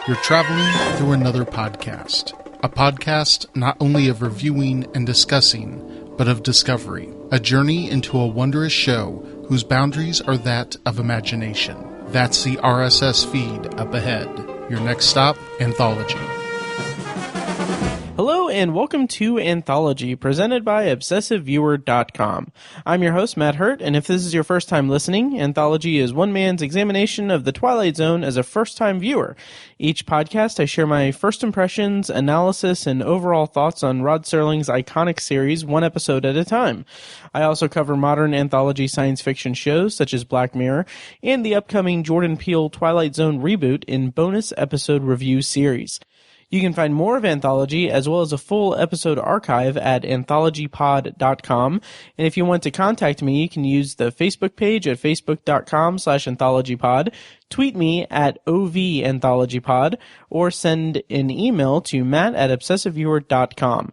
You're traveling through another podcast. A podcast not only of reviewing and discussing, but of discovery. A journey into a wondrous show whose boundaries are that of imagination. That's the RSS feed up ahead. Your next stop, Anthology. Hello and welcome to Anthology, presented by ObsessiveViewer.com. I'm your host, Matt Hurt, and if this is your first time listening, Anthology is one man's examination of the Twilight Zone as a first-time viewer. Each podcast, I share my first impressions, analysis, and overall thoughts on Rod Serling's iconic series, one episode at a time. I also cover modern anthology science fiction shows, such as Black Mirror, and the upcoming Jordan Peele Twilight Zone reboot in bonus episode review series. You can find more of Anthology as well as a full episode archive at anthologypod.com. And if you want to contact me, you can use the Facebook page at facebook.com/anthologypod, tweet me at OVAnthologypod, or send an email to matt@obsessiveviewer.com.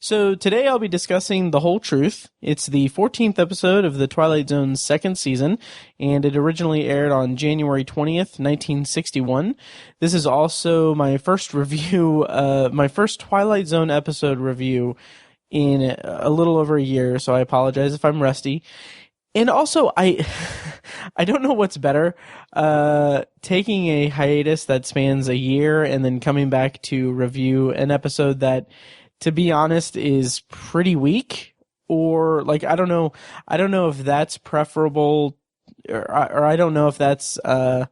So today I'll be discussing The Whole Truth. It's the 14th episode of the Twilight Zone's second season, and it originally aired on January 20th, 1961. This is also my first review, my first Twilight Zone episode review in a little over a year, so I apologize if I'm rusty. And also, I don't know what's better, taking a hiatus that spans a year and then coming back to review an episode that, to be honest, is pretty weak, or like I don't know if that's preferable, or I don't know if that's a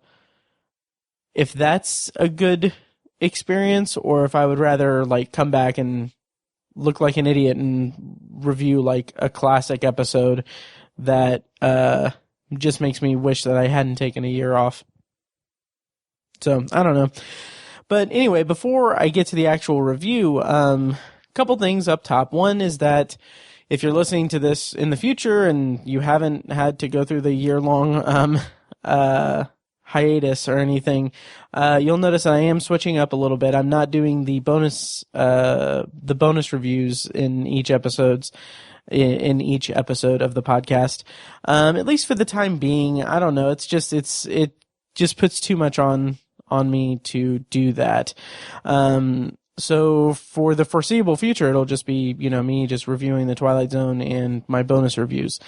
good experience, or if I would rather like come back and look like an idiot and review like a classic episode that just makes me wish that I hadn't taken a year off. So I don't know. But anyway, before I get to the actual review, couple things up top. One is that if you're listening to this in the future and you haven't had to go through the year-long hiatus or anything, you'll notice I am switching up a little bit. I'm not doing the bonus reviews in each episode of the podcast, at least for the time being. I don't know. It just puts too much on me to do that. So for the foreseeable future, it'll just be, me just reviewing the Twilight Zone and my bonus reviews.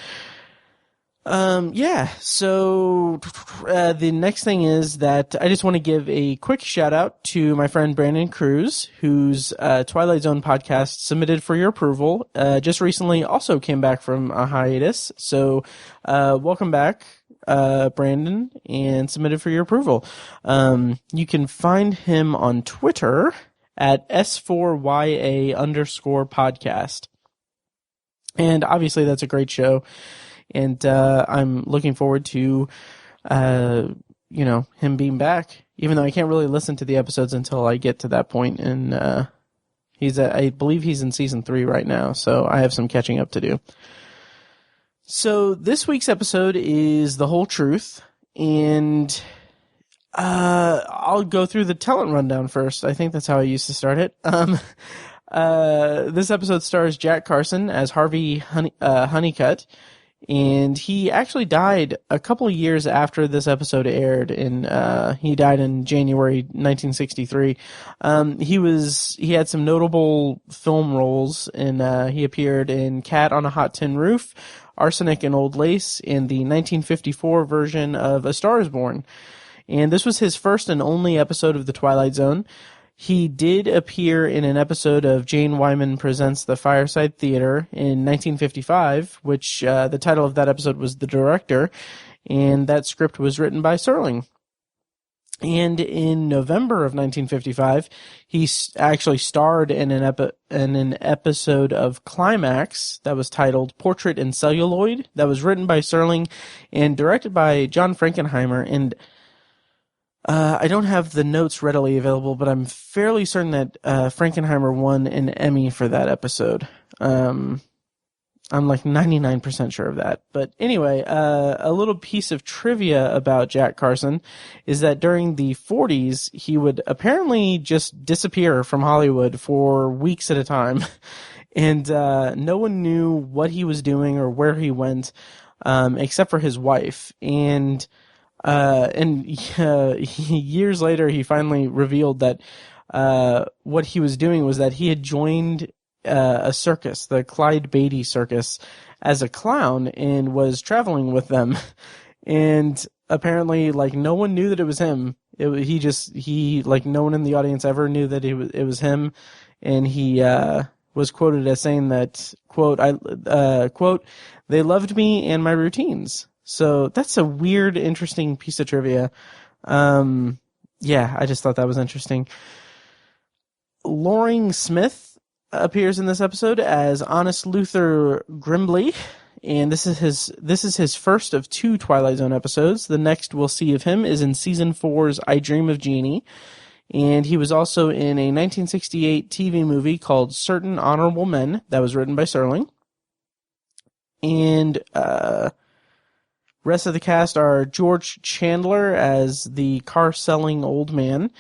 So the next thing is that I just want to give a quick shout out to my friend Brandon Cruz, whose Twilight Zone podcast submitted for your approval just recently also came back from a hiatus. So welcome back, Brandon, and submitted for your approval. You can find him on Twitter at S4YA_podcast. And obviously that's a great show. And I'm looking forward to, him being back, even though I can't really listen to the episodes until I get to that point. And I believe he's in season 3 right now, so I have some catching up to do. So this week's episode is The Whole Truth, and I'll go through the talent rundown first. I think that's how I used to start it. This episode stars Jack Carson as Harvey Honeycutt, and he actually died a couple of years after this episode aired. He died in January 1963. He had some notable film roles, and he appeared in Cat on a Hot Tin Roof, Arsenic and Old Lace, and the 1954 version of A Star is Born. And this was his first and only episode of The Twilight Zone. He did appear in an episode of Jane Wyman Presents the Fireside Theater in 1955, which the title of that episode was The Director, and that script was written by Serling. And in November of 1955, he actually starred in an episode of Climax that was titled Portrait in Celluloid, that was written by Serling and directed by John Frankenheimer. And I don't have the notes readily available, but I'm fairly certain that Frankenheimer won an Emmy for that episode. I'm like 99% sure of that. But anyway, a little piece of trivia about Jack Carson is that during the 40s, he would apparently just disappear from Hollywood for weeks at a time. And no one knew what he was doing or where he went, except for his wife. And And years later, he finally revealed that what he was doing was that he had joined a circus, the Clyde Beatty Circus, as a clown and was traveling with them. And apparently, like, no one knew that it was him. No one in the audience ever knew that it was him. And he was quoted as saying that, quote, quote, "They loved me and my routines." So that's a weird, interesting piece of trivia. Yeah, I just thought that was interesting. Loring Smith appears in this episode as Honest Luther Grimbley, and this is his first of 2 Twilight Zone episodes. The next we'll see of him is in season 4's I Dream of Jeannie, and he was also in a 1968 TV movie called Certain Honorable Men that was written by Serling. And rest of the cast are George Chandler as the car-selling old man.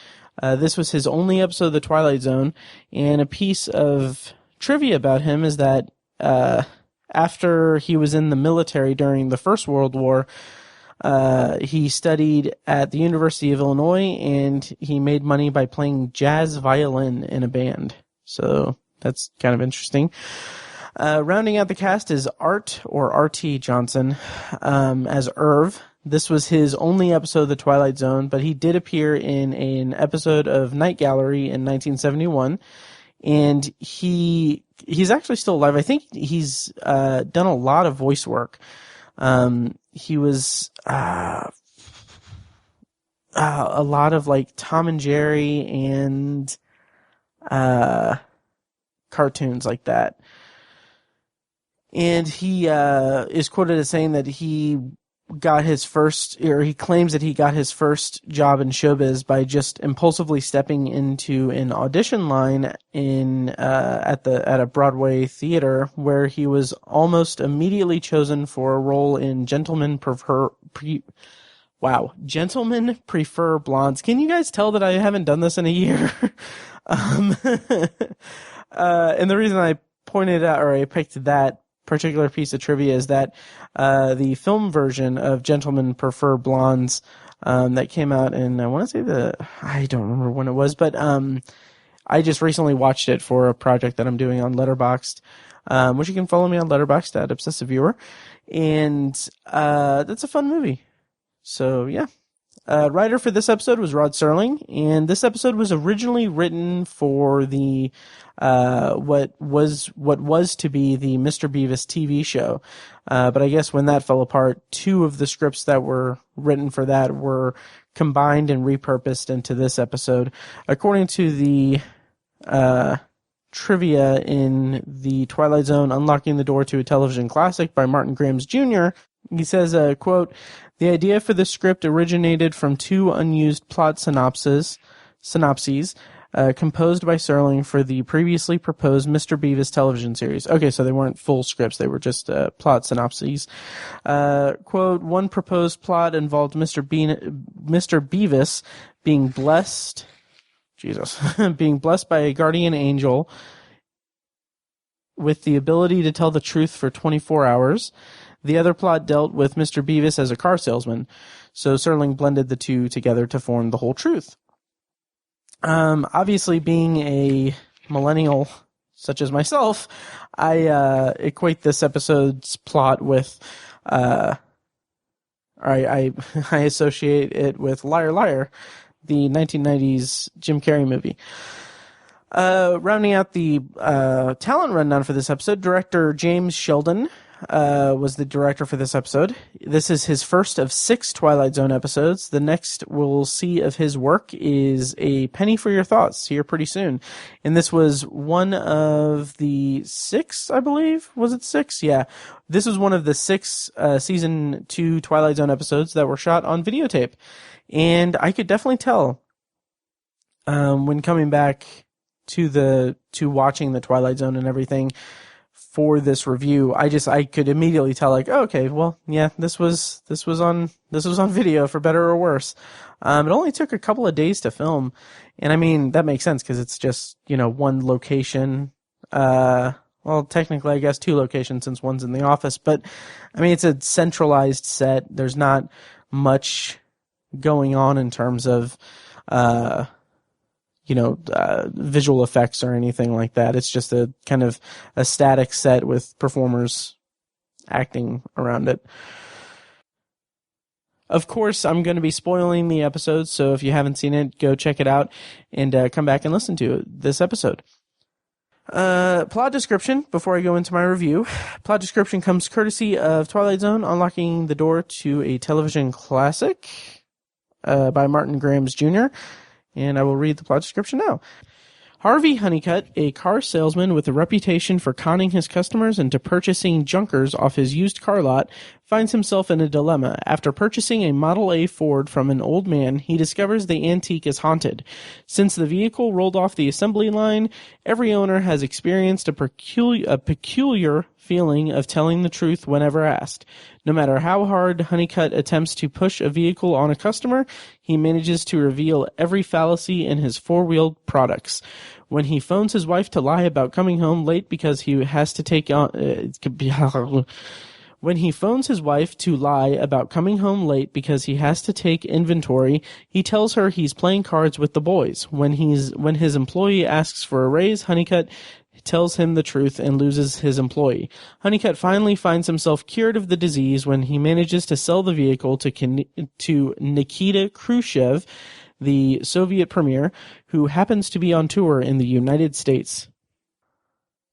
This was his only episode of The Twilight Zone, and a piece of trivia about him is that after he was in the military during the First World War, he studied at the University of Illinois, and he made money by playing jazz violin in a band. So that's kind of interesting. Rounding out the cast is Art, or R.T. Johnson, as Irv. This was his only episode of The Twilight Zone, but he did appear in an episode of Night Gallery in 1971, and he's actually still alive. I think he's done a lot of voice work. He was a lot of like Tom and Jerry and cartoons like that. And he is quoted as saying that he claims that he got his first job in showbiz by just impulsively stepping into an audition line at a Broadway theater, where he was almost immediately chosen for a role in Gentlemen Prefer Blondes. Can you guys tell that I haven't done this in a year? And the reason I pointed out, or I picked that particular piece of trivia, is that the film version of Gentlemen Prefer Blondes that came out in, I want to say I don't remember when it was, but I just recently watched it for a project that I'm doing on Letterboxd, which you can follow me on Letterboxd at Obsessive Viewer, and that's a fun movie. So yeah. Writer for this episode was Rod Serling, and this episode was originally written for the what was to be the Mr. Beavis TV show, but I guess when that fell apart, 2 of the scripts that were written for that were combined and repurposed into this episode. According to the trivia in the Twilight Zone: Unlocking the Door to a Television Classic by Martin Grams Jr., he says, quote, "The idea for the script originated from 2 unused plot synopses composed by Serling for the previously proposed Mr. Beavis television series." Okay, so they weren't full scripts, they were just plot synopses. Quote, "One proposed plot involved Mr. Beavis being blessed by a guardian angel with the ability to tell the truth for 24 hours. The other plot dealt with Mr. Beavis as a car salesman, so Serling blended the 2 together to form the whole truth." Obviously, being a millennial such as myself, I equate this episode's plot with, I associate it with Liar Liar, the 1990s Jim Carrey movie. Rounding out the talent rundown for this episode, director James Sheldon was the director for this episode. This is his first of 6 Twilight Zone episodes. The next we'll see of his work is A Penny for Your Thoughts, here pretty soon. And this was one of the 6, I believe. Was it 6? Yeah. This was one of the 6 season 2 Twilight Zone episodes that were shot on videotape. And I could definitely tell when coming back to watching the Twilight Zone and everything for this review, I could immediately tell, like, oh, okay, well, yeah, this was on video, for better or worse. It only took a couple of days to film, and I mean that makes sense because it's just, one location. Well, technically, I guess 2 locations since one's in the office, but I mean it's a centralized set. There's not much going on in terms of, visual effects or anything like that. It's just a kind of a static set with performers acting around it. Of course, I'm going to be spoiling the episode, so if you haven't seen it, go check it out and come back and listen to this episode. Plot description, before I go into my review. Plot description comes courtesy of Twilight Zone, Unlocking the Door to a Television Classic by Martin Grams Jr., and I will read the plot description now. Harvey Honeycutt, a car salesman with a reputation for conning his customers into purchasing junkers off his used car lot, finds himself in a dilemma. After purchasing a Model A Ford from an old man, he discovers the antique is haunted. Since the vehicle rolled off the assembly line, every owner has experienced a peculiar feeling of telling the truth whenever asked. No matter how hard Honeycutt attempts to push a vehicle on a customer, he manages to reveal every fallacy in his four-wheeled products. When he phones his wife to lie about coming home late because he has to take on... When he phones his wife to lie about coming home late because he has to take inventory, he tells her he's playing cards with the boys. When his employee asks for a raise, Honeycutt tells him the truth and loses his employee. Honeycutt finally finds himself cured of the disease when he manages to sell the vehicle to Nikita Khrushchev, the Soviet premier, who happens to be on tour in the United States.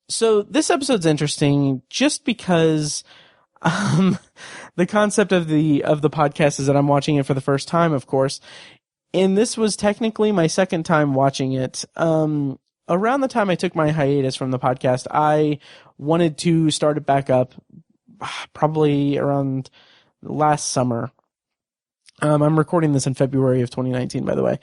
So this episode's interesting just because the concept of the podcast is that I'm watching it for the first time, of course, and this was technically my second time watching it. Around the time I took my hiatus from the podcast, I wanted to start it back up, probably around last summer. I'm recording this in February of 2019, by the way.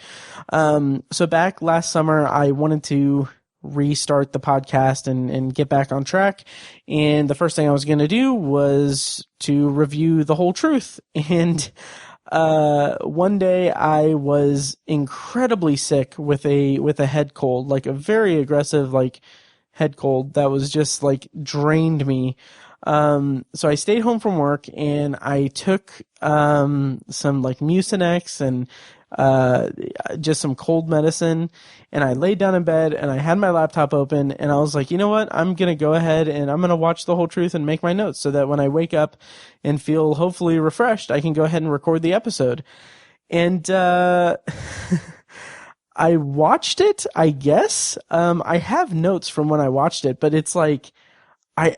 So back last summer, I wanted to restart the podcast and get back on track. And the first thing I was going to do was to review The Whole Truth. And one day I was incredibly sick with a head cold, like a very aggressive, like, head cold that was just like drained me. So I stayed home from work and I took, some like Mucinex and, just some cold medicine, and I laid down in bed and I had my laptop open and I was like, you know what? I'm going to go ahead and I'm going to watch The Whole Truth and make my notes so that when I wake up and feel hopefully refreshed, I can go ahead and record the episode. And, I watched it, I guess. I have notes from when I watched it, but it's like, I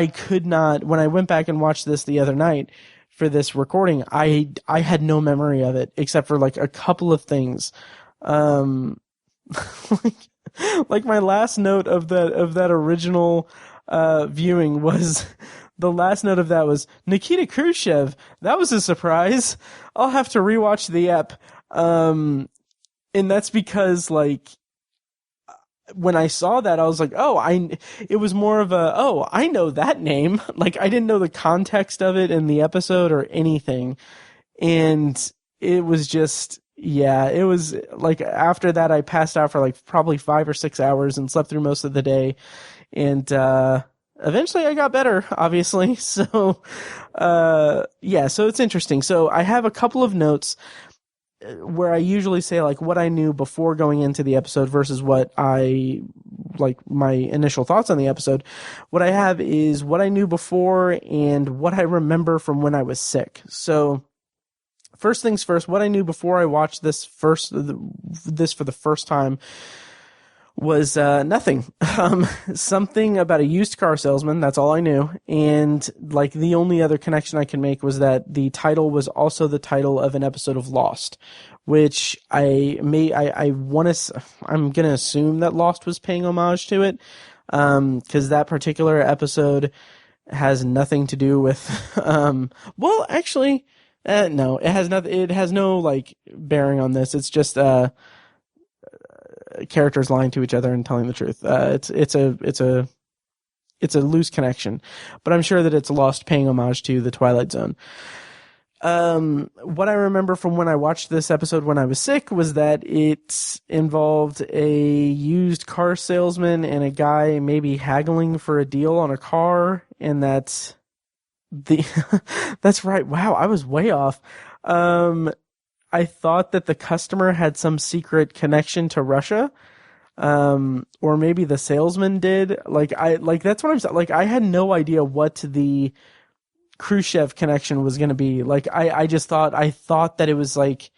could not, when I went back and watched this the other night for this recording, I had no memory of it except for like a couple of things. Like my last note of that original, viewing was, the last note of that was Nikita Khrushchev. That was a surprise. I'll have to rewatch the ep. And that's because, like, when I saw that, I was like, it was more of I know that name. Like, I didn't know the context of it in the episode or anything. And it was just, yeah, it was like, after that, I passed out for like probably 5 or 6 hours and slept through most of the day. And, eventually I got better, obviously. So, yeah, so it's interesting. So I have a couple of notes where I usually say like what I knew before going into the episode versus what I like my initial thoughts on the episode. What I have is what I knew before and what I remember from when I was sick. So first things first, what I knew before I watched this for the first time was nothing. Something about a used car salesman, that's all I knew. And like the only other connection I can make was that the title was also the title of an episode of Lost, which I'm gonna assume that Lost was paying homage to it, because that particular episode has nothing to do with, well, actually, no, it has nothing, it has no like bearing on this. It's just, characters lying to each other and telling the truth. It's a loose connection, but I'm sure that it's Lost paying homage to the Twilight Zone. What I remember from when I watched this episode when I was sick was that it involved a used car salesman and a guy maybe haggling for a deal on a car, and that's right. Wow, I was way off. I thought that the customer had some secret connection to Russia. Or maybe the salesman did. That's what I'm saying. Like, I had no idea what the Khrushchev connection was going to be. Like, I thought that it was like,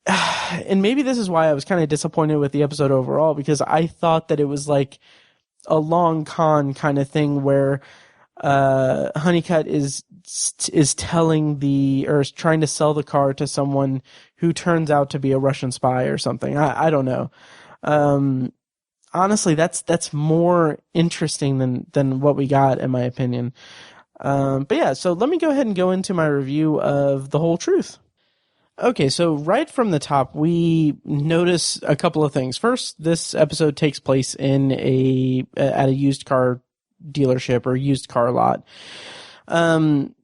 and maybe this is why I was kind of disappointed with the episode overall, because I thought that it was like a long con kind of thing where Honeycutt is telling or is trying to sell the car to someone who turns out to be a Russian spy or something. I don't know. Honestly, that's more interesting than what we got, in my opinion. But yeah, so let me go ahead and go into my review of The Whole Truth. Okay, so right from the top, we notice a couple of things. First, this episode takes place in at a used car dealership or used car lot.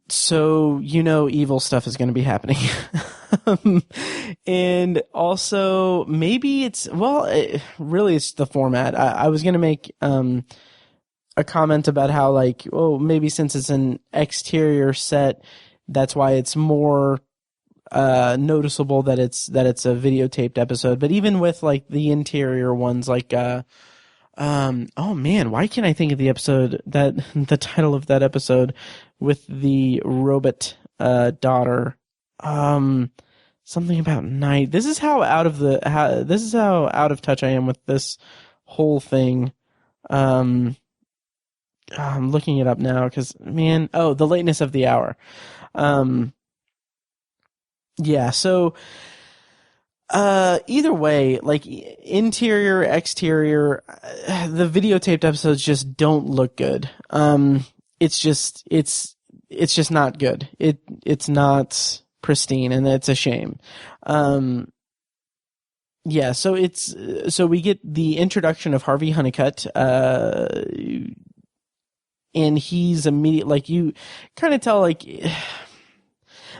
So evil stuff is going to be happening. And also maybe really it's the format. I was going to make a comment about how, like, maybe since it's an exterior set, that's why it's more noticeable that it's a videotaped episode. But even with like the interior ones, like oh man, why can't I think of the episode the title of that episode with the robot daughter? Something about night. This is how out of touch I am with this whole thing. I'm looking it up now because, man, The Lateness of the Hour. Yeah, so either way, like interior, exterior, the videotaped episodes just don't look good. It's just not good. It's not pristine, and it's a shame. Yeah, so we get the introduction of Harvey Honeycutt, and he's immediate, like, you kind of tell, like,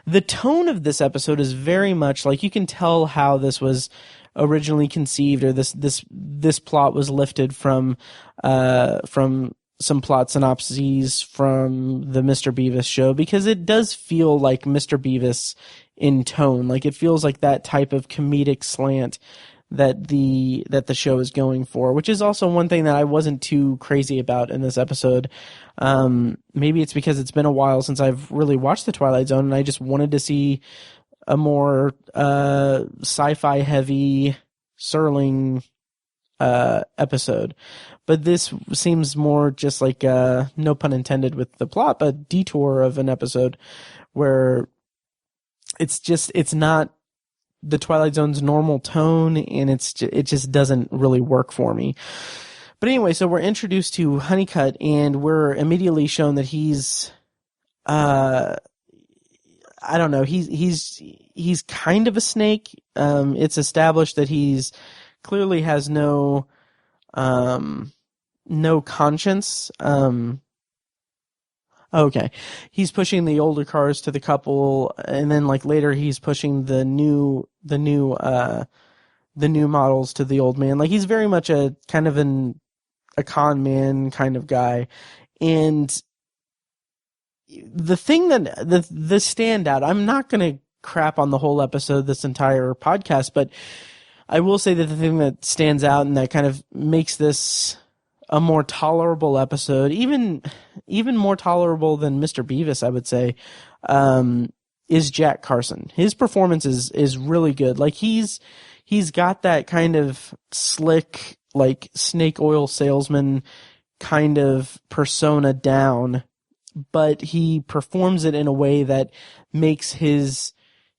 the tone of this episode is very much like, you can tell how this was originally conceived, or this plot was lifted from some plot synopses from the Mr. Beavis show, because it does feel like Mr. Beavis in tone. Like, it feels like that type of comedic slant that the show is going for, which is also one thing that I wasn't too crazy about in this episode. Maybe it's because it's been a while since I've really watched the Twilight Zone, and I just wanted to see a more sci-fi heavy Serling episode. But this seems more just like, no pun intended with the plot, but detour of an episode where it's not the Twilight Zone's normal tone, and it just doesn't really work for me. But anyway, so we're introduced to Honeycutt, and we're immediately shown that he's, I don't know, he's kind of a snake. It's established that he's clearly has no conscience. Okay. He's pushing the older cars to the couple, and then, like, later he's pushing the new models to the old man. Like, he's very much a kind of a con man kind of guy. And the thing that the standout, I'm not going to crap on the whole episode, this entire podcast, but I will say that the thing that stands out and that kind of makes this a more tolerable episode, even more tolerable than Mr. Beavis, I would say, is Jack Carson. His performance is really good. Like, he's got that kind of slick, like, snake oil salesman kind of persona down, but he performs it in a way that makes his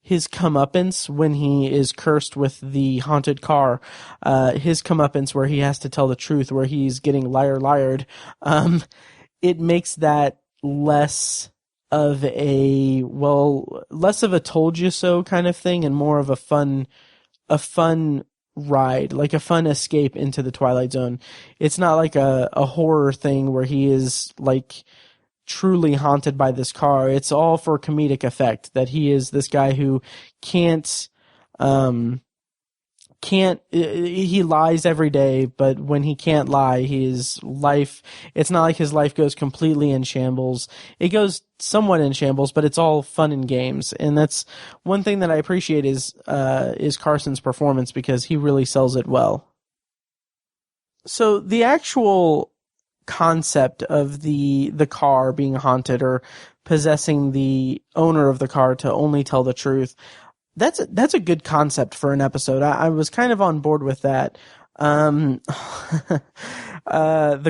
comeuppance when he is cursed with the haunted car, his comeuppance where he has to tell the truth, where he's getting liared, it makes that less of a told you so kind of thing, and more of a fun ride, like a fun escape into the Twilight Zone. It's not like a horror thing where he is, like, truly haunted by this car. It's all for comedic effect, that he is this guy who can't he lies every day, but when he can't lie, it's not like his life goes completely in shambles. It goes somewhat in shambles, but it's all fun and games. And that's one thing that I appreciate is Carson's performance, because he really sells it well. So the actual concept of the car being haunted, or possessing the owner of the car to only tell the truth, that's a good concept for an episode. I was kind of on board with that. The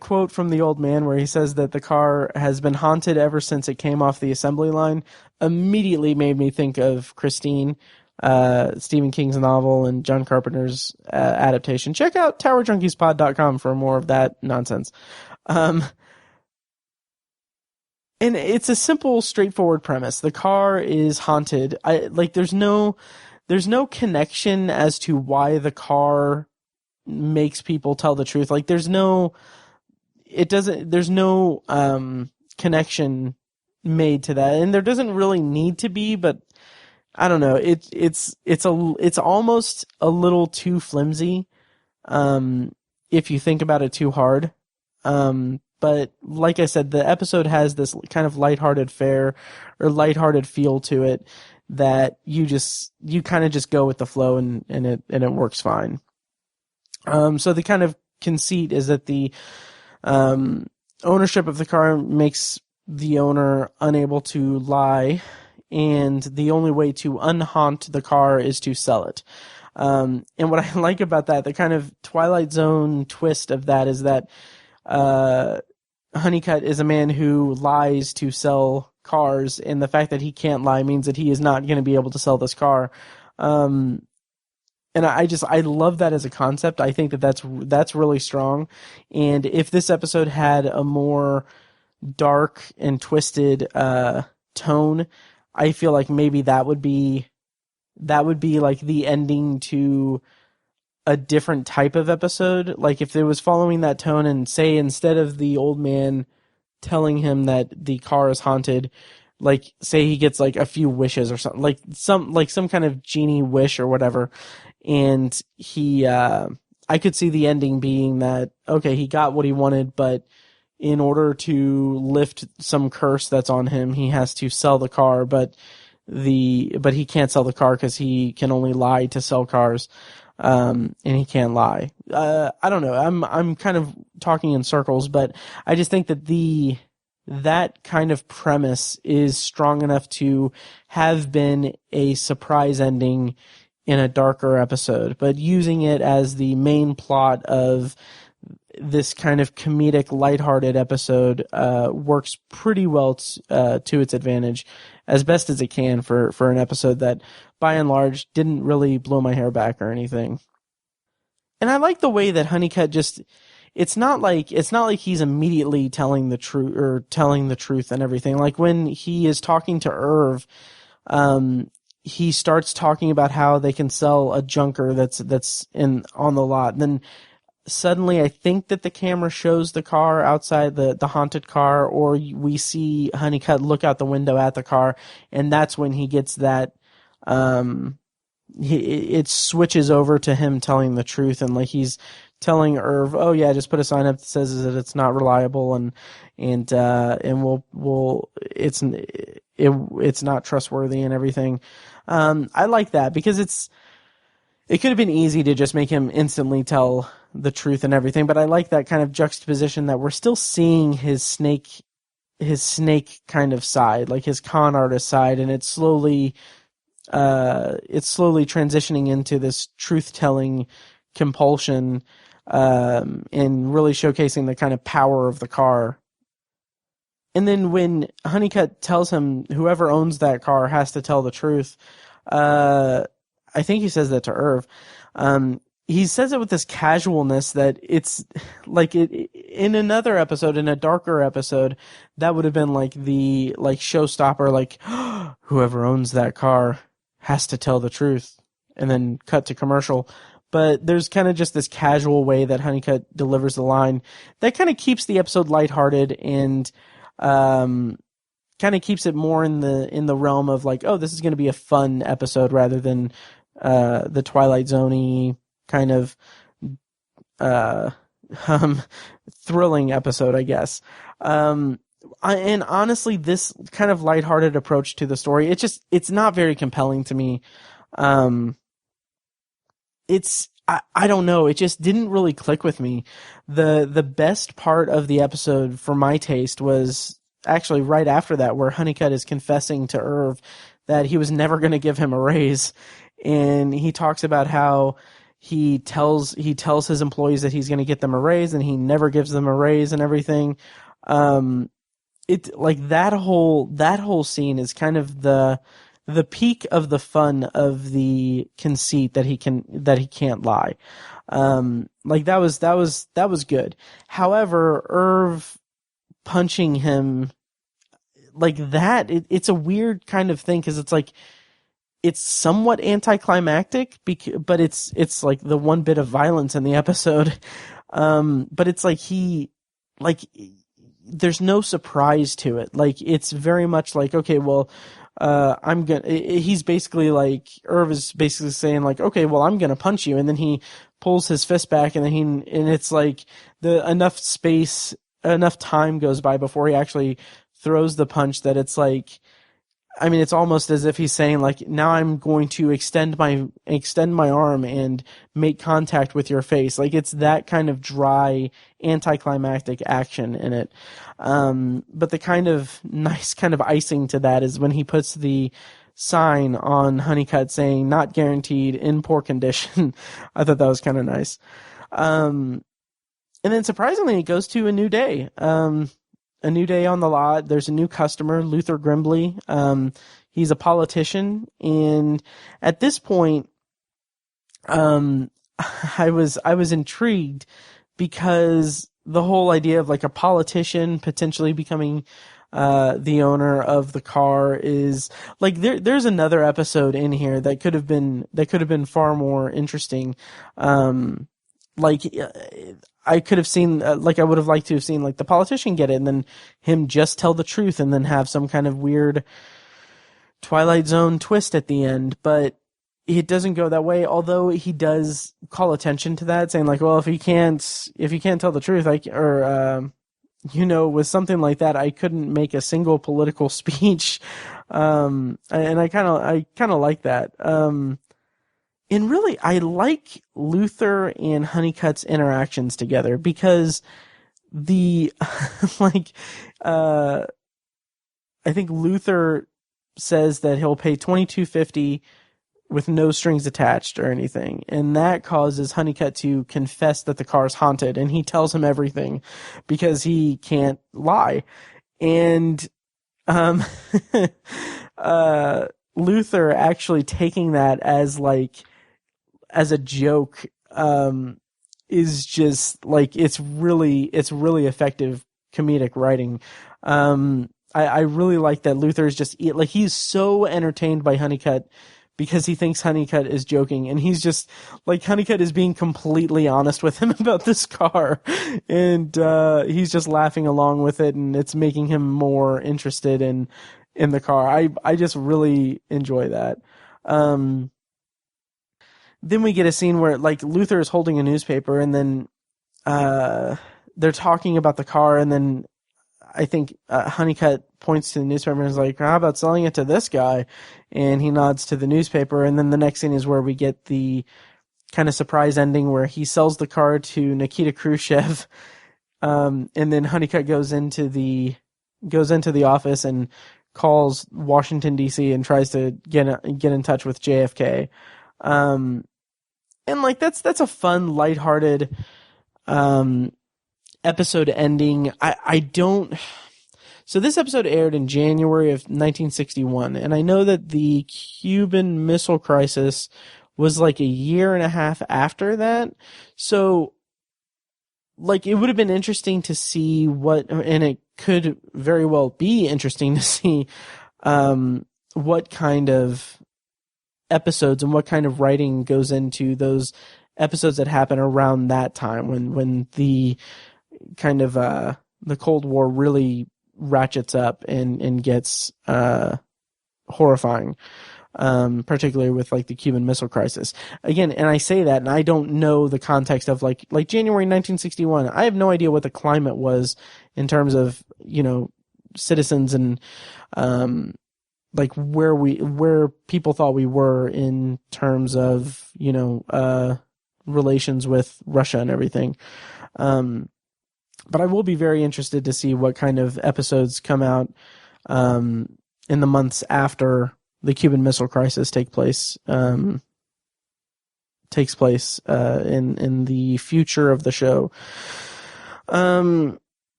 quote from the old man where he says that the car has been haunted ever since it came off the assembly line immediately made me think of Christine, Stephen King's novel, and John Carpenter's adaptation. Check out towerjunkiespod.com for more of that nonsense. And it's a simple, straightforward premise. The car is haunted. There's no connection as to why the car makes people tell the truth. Like, there's no connection made to that, and there doesn't really need to be. But I don't know. It's almost a little too flimsy, if you think about it too hard. But like I said, the episode has this kind of lighthearted fare or lighthearted feel to it that you kind of just go with the flow, and it works fine. So the kind of conceit is that the ownership of the car makes the owner unable to lie, and the only way to unhaunt the car is to sell it. And what I like about that, the kind of Twilight Zone twist of that, is that Honeycutt is a man who lies to sell cars, and the fact that he can't lie means that he is not going to be able to sell this car. And I love that as a concept. I think that's really strong. And if this episode had a more dark and twisted tone, I feel like maybe that would be like the ending to a different type of episode. Like, if it was following that tone, and say instead of the old man telling him that the car is haunted, like, say he gets like a few wishes or something, like some kind of genie wish or whatever, and he I could see the ending being that, okay, he got what he wanted, but in order to lift some curse that's on him, he has to sell the car, but he can't sell the car because he can only lie to sell cars. And he can't lie. I don't know. I'm kind of talking in circles, but I just think that that kind of premise is strong enough to have been a surprise ending in a darker episode, but using it as the main plot of this kind of comedic, lighthearted episode works pretty well to its advantage, as best as it can for an episode that, by and large, didn't really blow my hair back or anything. And I like the way that Honeycutt it's not like he's immediately telling the truth and everything. Like, when he is talking to Irv, he starts talking about how they can sell a junker that's on the lot. And then suddenly, I think that the camera shows the car outside, the haunted car, or we see Honeycutt look out the window at the car, and that's when he gets that. It switches over to him telling the truth, and like he's telling Irv, "Oh yeah, just put a sign up that says that it's not reliable, and we'll it's not trustworthy and everything." I like that, because it could have been easy to just make him instantly tell the truth and everything, but I like that kind of juxtaposition that we're still seeing his snake kind of side, like his con artist side, and it's slowly transitioning into this truth-telling compulsion, and really showcasing the kind of power of the car. And then when Honeycutt tells him whoever owns that car has to tell the truth, I think he says that to Irv. He says it with this casualness that it's like in another episode, in a darker episode, that would have been like the showstopper, like whoever owns that car has to tell the truth, and then cut to commercial. But there's kind of just this casual way that Honeycutt delivers the line that kind of keeps the episode lighthearted, and kind of keeps it more in the realm of like, oh, this is going to be a fun episode rather than the Twilight Zone-y kind of uh, um, thrilling episode, I guess. And honestly, this kind of lighthearted approach to the story, it's not very compelling to me. I don't know. It just didn't really click with me. The best part of the episode, for my taste, was actually right after that, where Honeycutt is confessing to Irv that he was never going to give him a raise, and he talks about how he tells his employees that he's going to get them a raise, and he never gives them a raise and everything. It like that whole scene is kind of the peak of the fun of the conceit that he can't lie. Like that was good. However, Irv punching him like that, it's a weird kind of thing, because it's like, it's somewhat anticlimactic, but it's like the one bit of violence in the episode. But it's like there's no surprise to it. Like, it's very much like, okay, well, he's basically like, Irv is basically saying like, okay, well, I'm gonna punch you, and then he pulls his fist back, and then and it's like enough time goes by before he actually throws the punch that it's like, I mean, it's almost as if he's saying like, now I'm going to extend my arm and make contact with your face. Like, it's that kind of dry, anticlimactic action in it. But the kind of nice kind of icing to that is when he puts the sign on Honeycutt saying "not guaranteed, in poor condition." I thought that was kind of nice. And then surprisingly, it goes to a new day. A new day on the lot. There's a new customer, Luther Grimbley. He's a politician, and at this point, I was intrigued, because the whole idea of like a politician potentially becoming the owner of the car is like, there's another episode in here that could have been far more interesting. Like, I could have seen, like, I would have liked to have seen, like, the politician get it, and then him just tell the truth, and then have some kind of weird Twilight Zone twist at the end. But it doesn't go that way, although he does call attention to that, saying, like, well, if you can't tell the truth, with something like that, I couldn't make a single political speech. And I kind of like that. And really, I like Luther and Honeycutt's interactions together, because I think Luther says that he'll pay $22.50 with no strings attached or anything, and that causes Honeycutt to confess that the car's haunted, and he tells him everything because he can't lie. And Luther actually taking that as a joke, is just like, it's really effective comedic writing. I really like that Luther is just like, he's so entertained by Honeycutt because he thinks Honeycutt is joking, and he's just like, Honeycutt is being completely honest with him about this car, and he's just laughing along with it, and it's making him more interested in the car. I just really enjoy that. Then we get a scene where like Luther is holding a newspaper, and then they're talking about the car, and then I think Honeycutt points to the newspaper and is like, how about selling it to this guy? And he nods to the newspaper, and then the next scene is where we get the kind of surprise ending where he sells the car to Nikita Khrushchev, and then Honeycutt goes into the office and calls Washington D.C. and tries to get in touch with JFK. And like, that's a fun, lighthearted episode ending. So this episode aired in January of 1961, and I know that the Cuban Missile Crisis was like a year and a half after that. So like, it would have been interesting to see and it could very well be interesting to see what kind of episodes and what kind of writing goes into those episodes that happen around that time, when the kind of the Cold War really ratchets up and gets horrifying. particularly with like the Cuban Missile Crisis. Again, and I say that, and I don't know the context of like January 1961. I have no idea what the climate was in terms of, citizens and like where people thought we were in terms of relations with Russia and everything. But I will be very interested to see what kind of episodes come out in the months after the Cuban Missile Crisis takes place in the future of the show.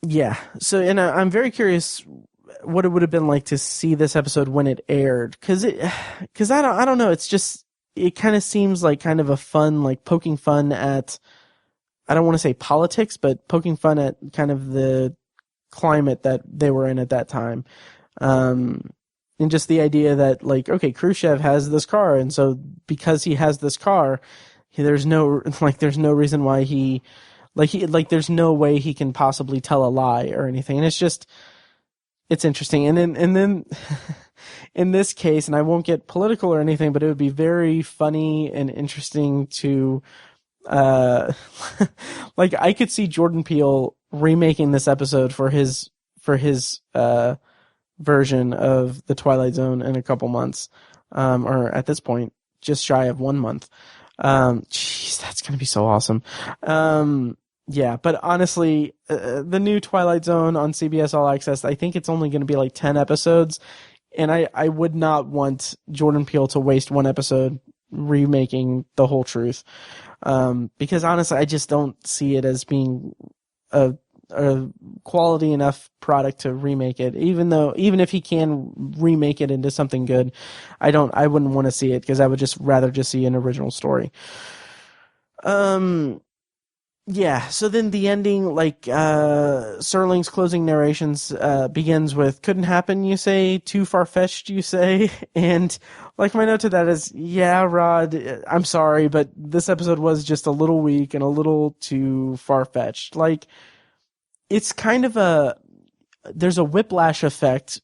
Yeah. So, and I'm very curious what it would have been like to see this episode when it aired, because I don't know. It's just, it kind of seems like kind of a fun, like poking fun at, I don't want to say politics, but poking fun at kind of the climate that they were in at that time. And just the idea that, like, okay, Khrushchev has this car, and so because he has this car, there's no reason why there's no way he can possibly tell a lie or anything. And it's interesting. And then in this case, and I won't get political or anything, but it would be very funny and interesting to, like, I could see Jordan Peele remaking this episode for his version of the Twilight Zone in a couple months, or at this point, just shy of 1 month. Jeez, that's gonna be so awesome. Yeah, but honestly, the new Twilight Zone on CBS All Access, I think it's only gonna be like 10 episodes, and I would not want Jordan Peele to waste one episode remaking the whole truth. Because honestly, I just don't see it as being a quality enough product to remake it. Even if he can remake it into something good, I wouldn't want to see it, because I would just rather just see an original story. Yeah, so then the ending, like, Serling's closing narrations, begins with, couldn't happen, you say, too far-fetched, you say, and, like, my note to that is, yeah, Rod, I'm sorry, but this episode was just a little weak and a little too far-fetched. Like, it's kind of there's a whiplash effect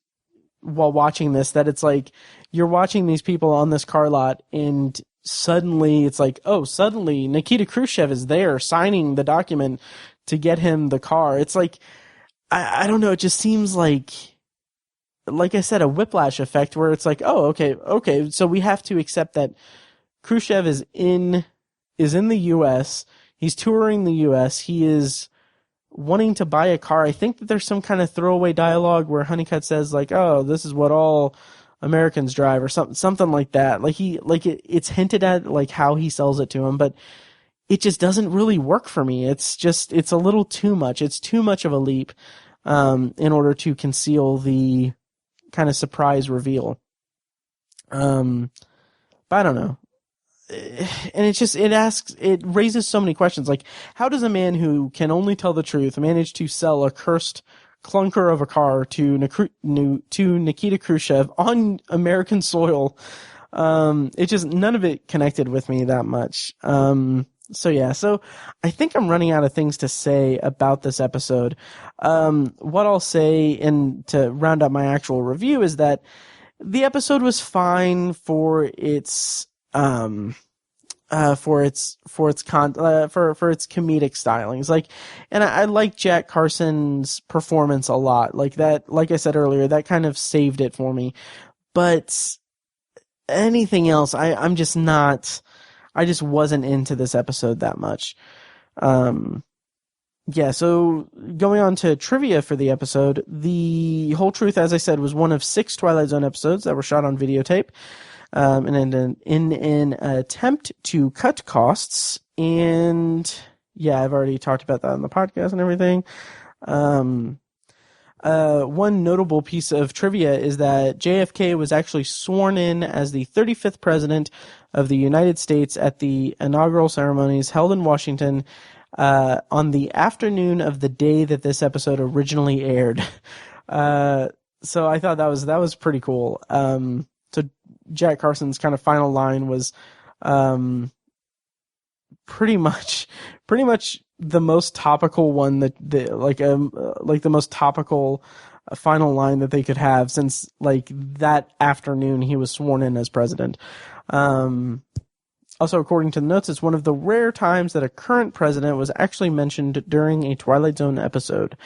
while watching this, that it's like, you're watching these people on this car lot, and suddenly it's like, oh, suddenly Nikita Khrushchev is there signing the document to get him the car. It's like, I don't know, it just seems like I said, a whiplash effect, where it's like, oh, okay, so we have to accept that Khrushchev is in the US, he's touring the US, he is wanting to buy a car. I think that there's some kind of throwaway dialogue where Honeycutt says, like, oh, this is what all Americans drive, or something like that. Like, it's hinted at, like, how he sells it to him, but it just doesn't really work for me. It's a little too much. It's too much of a leap, in order to conceal the kind of surprise reveal. But I don't know. And it raises so many questions. Like, how does a man who can only tell the truth manage to sell a cursed clunker of a car to Nikita Khrushchev on American soil? It just, none of it connected with me that much. So I think I'm running out of things to say about this episode. What I'll say, and to round up my actual review, is that the episode was fine for its comedic stylings. Like, and I like Jack Carson's performance a lot. Like that, like I said earlier, that kind of saved it for me. But anything else, I just wasn't into this episode that much. Yeah, so going on to trivia for the episode, The Whole Truth, as I said, was one of 6 Twilight Zone episodes that were shot on videotape. In an attempt to cut costs, and yeah, I've already talked about that on the podcast and everything. One notable piece of trivia is that JFK was actually sworn in as the 35th president of the United States at the inaugural ceremonies held in Washington, on the afternoon of the day that this episode originally aired. So I thought that was pretty cool. So Jack Carson's kind of final line was, pretty much the most topical one, the most topical final line that they could have, since like that afternoon he was sworn in as president. Also, according to the notes, it's one of the rare times that a current president was actually mentioned during a Twilight Zone episode.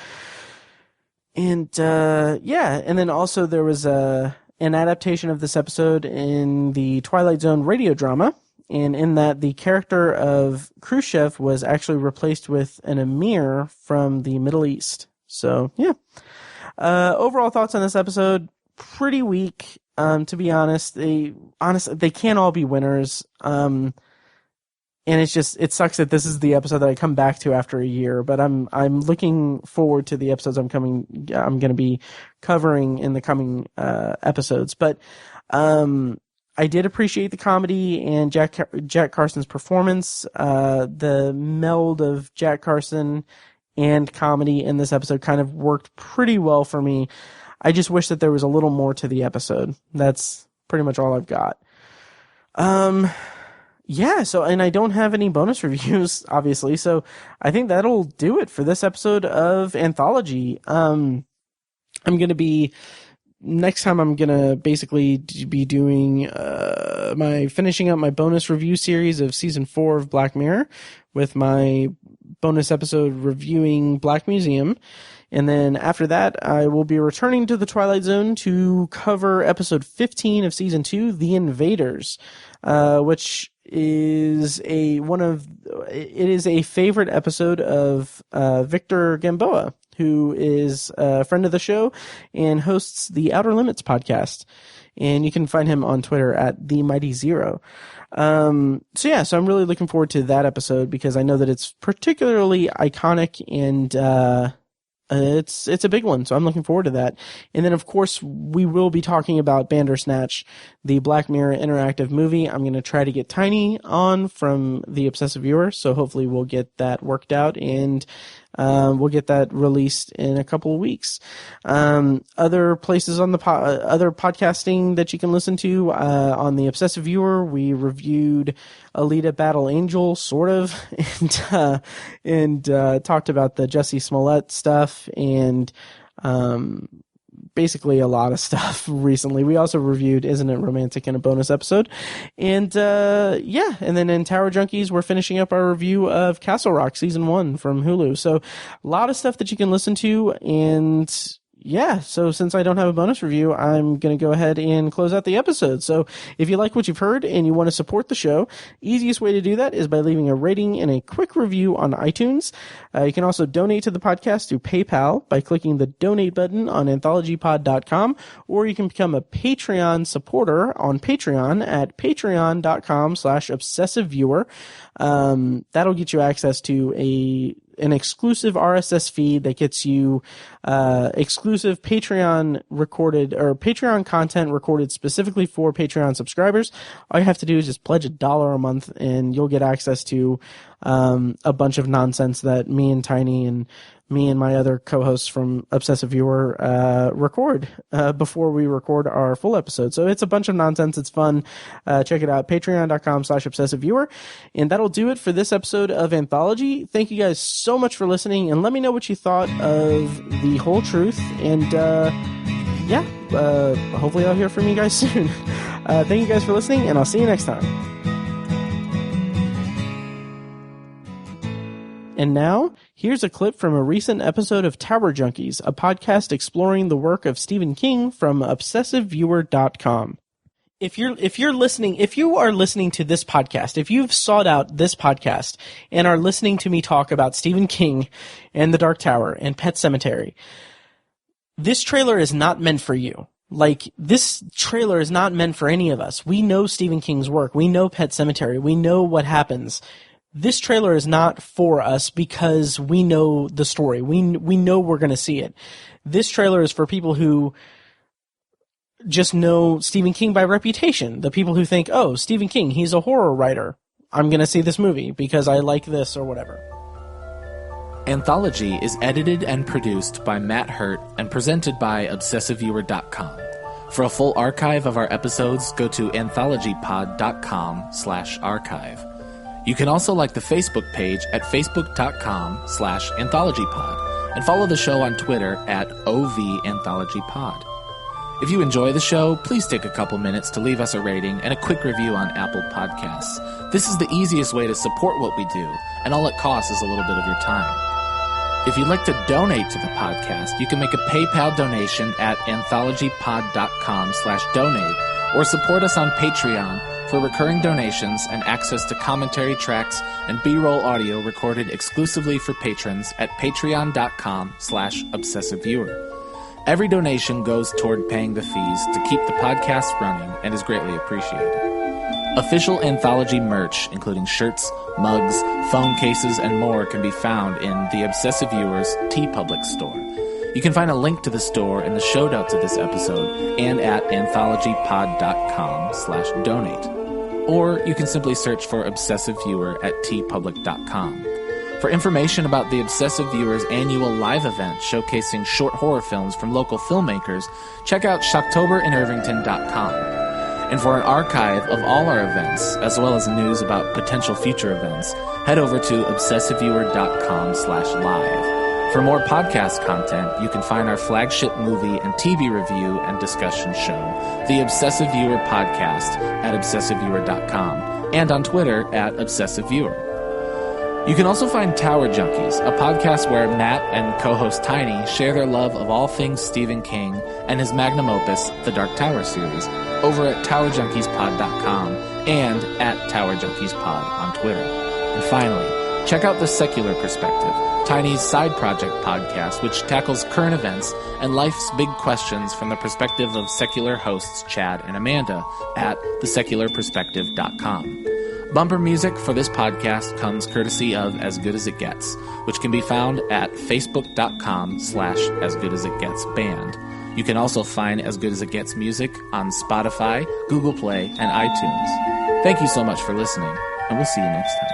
And and then also there was an adaptation of this episode in the Twilight Zone radio drama, and in that the character of Khrushchev was actually replaced with an emir from the Middle East. So, yeah. Overall thoughts on this episode, pretty weak. To be honest, they can't all be winners. And it sucks that this is the episode that I come back to after a year, but I'm looking forward to the episodes I'm going to be covering in the coming episodes. But I did appreciate the comedy and Jack Carson's performance. The meld of Jack Carson and comedy in this episode kind of worked pretty well for me. I just wish that there was a little more to the episode. That's pretty much all I've got. And I don't have any bonus reviews, obviously, so I think that'll do it for this episode of Anthology. Next time I'm going to basically be doing finishing up my bonus review series of season 4 of Black Mirror with my bonus episode reviewing Black Museum. And then after that, I will be returning to the Twilight Zone to cover episode 15 of season 2, The Invaders, which is a favorite episode of Victor Gamboa, who is a friend of the show and hosts the Outer Limits podcast. And you can find him on Twitter at The Mighty Zero. So I'm really looking forward to that episode because I know that it's particularly iconic and it's a big one, so I'm looking forward to that. And then, of course, we will be talking about Bandersnatch, the Black Mirror interactive movie. I'm going to try to get Tiny on from the Obsessive Viewer, so hopefully we'll get that worked out, and we'll get that released in a couple of weeks. Other places on the other podcasting that you can listen to, on the Obsessive Viewer, we reviewed Alita Battle Angel, sort of, and talked about the Jussie Smollett stuff and basically a lot of stuff recently. We also reviewed Isn't It Romantic in a bonus episode. And and then in Tower Junkies, we're finishing up our review of Castle Rock Season 1 from Hulu. So a lot of stuff that you can listen to. And so since I don't have a bonus review, I'm going to go ahead and close out the episode. So if you like what you've heard and you want to support the show, easiest way to do that is by leaving a rating and a quick review on iTunes. You can also donate to the podcast through PayPal by clicking the donate button on anthologypod.com, or you can become a Patreon supporter on Patreon at patreon.com/obsessiveviewer. That'll get you access to an exclusive RSS feed that gets you exclusive Patreon content recorded specifically for Patreon subscribers. All you have to do is just pledge $1 a month and you'll get access to a bunch of nonsense that me and Tiny and me and my other co-hosts from Obsessive Viewer record before we record our full episode. So it's a bunch of nonsense. It's fun. Check it out, patreon.com/obsessiveviewer. And that'll do it for this episode of Anthology. Thank you guys so much for listening, and let me know what you thought of The Whole Truth. And hopefully I'll hear from you guys soon. Thank you guys for listening, and I'll see you next time. And now, here's a clip from a recent episode of Tower Junkies, a podcast exploring the work of Stephen King from ObsessiveViewer.com. If you are listening to this podcast, if you've sought out this podcast and are listening to me talk about Stephen King and The Dark Tower and Pet Sematary, this trailer is not meant for you. Like, this trailer is not meant for any of us. We know Stephen King's work. We know Pet Sematary. We know what happens. This trailer is not for us because we know the story. We know we're going to see it. This trailer is for people who just know Stephen King by reputation. The people who think, oh, Stephen King, he's a horror writer. I'm going to see this movie because I like this or whatever. Anthology is edited and produced by Matt Hurt and presented by ObsessiveViewer.com. For a full archive of our episodes, go to anthologypod.com/archive. You can also like the Facebook page at facebook.com/anthologypod and follow the show on Twitter at OVAnthologyPod. If you enjoy the show, please take a couple minutes to leave us a rating and a quick review on Apple Podcasts. This is the easiest way to support what we do, and all it costs is a little bit of your time. If you'd like to donate to the podcast, you can make a PayPal donation at anthologypod.com/donate, or support us on Patreon for recurring donations and access to commentary tracks and B-roll audio recorded exclusively for patrons at patreon.com/obsessiveviewer. Every donation goes toward paying the fees to keep the podcast running and is greatly appreciated. Official Anthology merch, including shirts, mugs, phone cases, and more, can be found in the Obsessive Viewer's TeePublic store. You can find a link to the store in the show notes of this episode and at anthologypod.com/donate. Or you can simply search for Obsessive Viewer at tpublic.com. For information about the Obsessive Viewer's annual live event showcasing short horror films from local filmmakers, check out shocktoberinirvington.com. And for an archive of all our events, as well as news about potential future events, head over to obsessiveviewer.com/live. For more podcast content, you can find our flagship movie and TV review and discussion show, The Obsessive Viewer Podcast, at obsessiveviewer.com, and on Twitter at obsessiveviewer. You can also find Tower Junkies, a podcast where Matt and co-host Tiny share their love of all things Stephen King and his magnum opus, the Dark Tower series, over at towerjunkiespod.com and at towerjunkiespod on Twitter. And finally, check out The Secular Perspective, Tiny's side project podcast, which tackles current events and life's big questions from the perspective of secular hosts Chad and Amanda at thesecularperspective.com. Bumper music for this podcast comes courtesy of As Good As It Gets, which can be found at facebook.com/asgoodasitgetsband. You can also find As Good As It Gets music on Spotify, Google Play, and iTunes. Thank you so much for listening, and we'll see you next time.